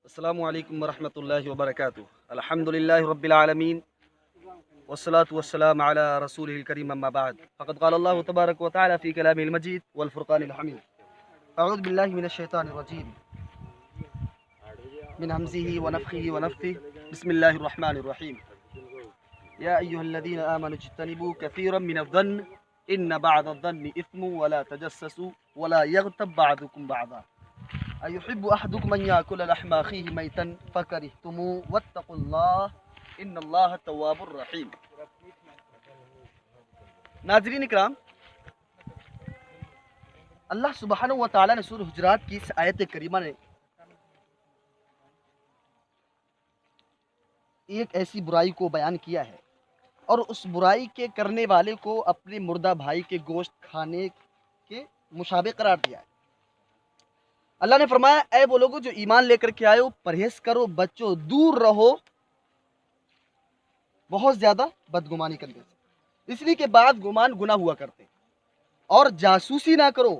السلام علیکم ورحمۃ اللہ وبرکاتہ۔ الحمد للہ رب العالمین والصلاة والسلام علی رسول الکریم اما بعد فقد قال اللہ تبارک و تعالی فی کلامہ المجید والفرقان الحمید۔ اعوذ باللہ من الشیطان الرجیم من ہمزہ ونفخہ ونفثہ بسم اللہ الرحمن الرحیم۔ یا ایہا الذین آمنوا اجتنبوا کثیرا من الظن ان بعض الظن اثم ولا تجسسوا ولا یغتب بعضکم بعضا ایحب احدکم ان یاکل لحم اخیہ میتا فکرہتموہ واتقوا اللہ ان اللہ تواب الرحیم۔ ناظرین اکرام، اللہ سبحانہ و تعالیٰ نے سورہ حجرات کی اس آیت کریمہ نے ایک ایسی برائی کو بیان کیا ہے اور اس برائی کے کرنے والے کو اپنے مردہ بھائی کے گوشت کھانے کے مشابہ قرار دیا ہے۔ اللہ نے فرمایا، اے وہ لوگوں جو ایمان لے کر کے آئے ہو، پرہیز کرو، بچو، دور رہو بہت زیادہ بدگمانی کرنے سے، اس لیے کہ بعض گمان گناہ ہوا کرتے ہیں، اور جاسوسی نہ کرو،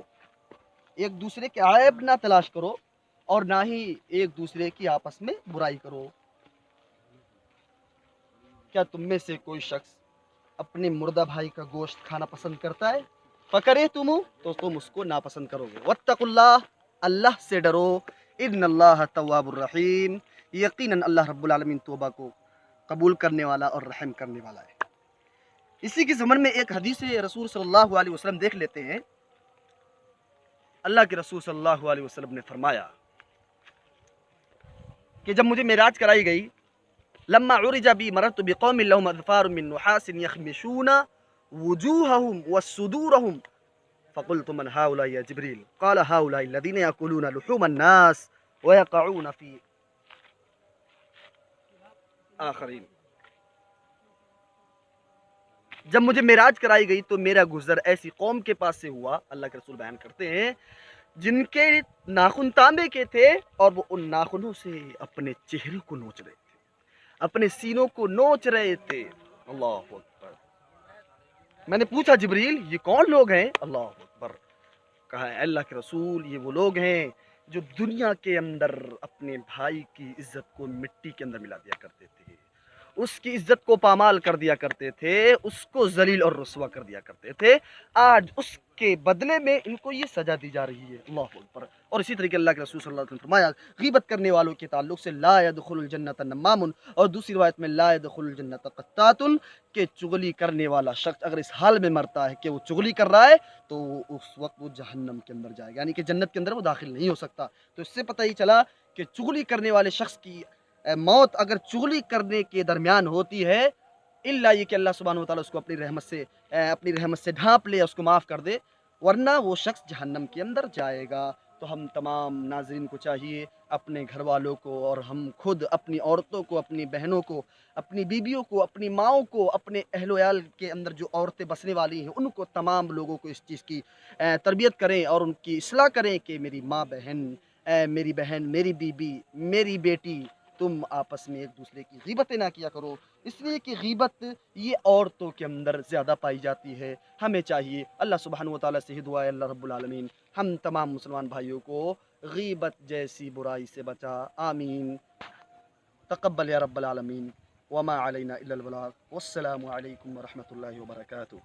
ایک دوسرے کے عیب نہ تلاش کرو، اور نہ ہی ایک دوسرے کی آپس میں برائی کرو۔ کیا تم میں سے کوئی شخص اپنے مردہ بھائی کا گوشت کھانا پسند کرتا ہے؟ فَكَرِهْتُمُوهُ تو تم اس کو ناپسند کرو گے۔ وَاتَّقُوا اللَّهَ اللہ سے ڈرو، ان اللہ تواب الرحیم یقیناً اللہ رب العالمین توبہ کو قبول کرنے والا اور رحم کرنے والا ہے۔ اسی کے ضمن میں ایک حدیث رسول صلی اللہ علیہ وسلم دیکھ لیتے ہیں۔ اللہ کے رسول صلی اللہ علیہ وسلم نے فرمایا کہ جب مجھے معراج کرائی گئی، لما عرج بی مررت بقوم لهم اظفار من نحاس یخمشون وجوہهم وصدورهم فقلت من هؤلاء یا جبریل قال هؤلاء الذين يأكلون لحوم الناس ويقعون في آخرین۔ جب مجھے معراج کرائی گئی تو میرا گزر ایسی قوم کے پاس سے ہوا، اللہ کے رسول بیان کرتے ہیں، جن کے ناخن تانبے کے تھے اور وہ ان ناخنوں سے اپنے چہرے کو نوچ رہے تھے، اپنے سینوں کو نوچ رہے تھے۔ اللہ اکبر۔ میں نے پوچھا، جبریل یہ کون لوگ ہیں؟ اللہ اکبر۔ کہا، اے اللہ کے رسول، یہ وہ لوگ ہیں جو دنیا کے اندر اپنے بھائی کی عزت کو مٹی کے اندر ملا دیا کرتے تھے، اس کی عزت کو پامال کر دیا کرتے تھے، اس کو ذلیل اور رسوا کر دیا کرتے تھے، آج اس کے بدلے میں ان کو یہ سزا دی جا رہی ہے۔ اللہ اکبر۔ اور اسی طریقے اللہ کے رسول صلی اللہ علیہ وسلم نے فرمایا، غیبت کرنے والوں کے تعلق سے لا يدخل الجنت نمام، اور دوسری روایت میں لا يدخل الجنت قطات، کہ چغلی کرنے والا شخص اگر اس حال میں مرتا ہے کہ وہ چغلی کر رہا ہے تو اس وقت وہ جہنم کے اندر جائے گا، یعنی کہ جنت کے اندر وہ داخل نہیں ہو سکتا۔ تو اس سے پتہ ہی چلا کہ چغلی کرنے والے شخص کی موت اگر چغلی کرنے کے درمیان ہوتی ہے، الا یہ کہ اللہ سبحانہ وتعالیٰ اس کو اپنی رحمت سے ڈھانپ لے، اس کو معاف کر دے، ورنہ وہ شخص جہنم کے اندر جائے گا۔ تو ہم تمام ناظرین کو چاہیے اپنے گھر والوں کو اور ہم خود اپنی عورتوں کو، اپنی بہنوں کو، اپنی بیویوں کو، اپنی ماؤں کو، اپنے اہل و عیال کے اندر جو عورتیں بسنے والی ہیں ان کو، تمام لوگوں کو اس چیز کی تربیت کریں اور ان کی اصلاح کریں کہ میری ماں بہن، میری بہن، میری بیوی، میری بیٹی، تم آپس میں ایک دوسرے کی غیبتیں نہ کیا کرو، اس لیے کہ غیبت یہ عورتوں کے اندر زیادہ پائی جاتی ہے۔ ہمیں چاہیے، اللہ سبحانہ و تعالیٰ سے ہی دعا ہے اللہ رب العالمین ہم تمام مسلمان بھائیوں کو غیبت جیسی برائی سے بچا، آمین۔ تقبل یا رب العالمین، وما علینا الا البلاغ، والسلام علیکم ورحمۃ اللہ وبرکاتہ۔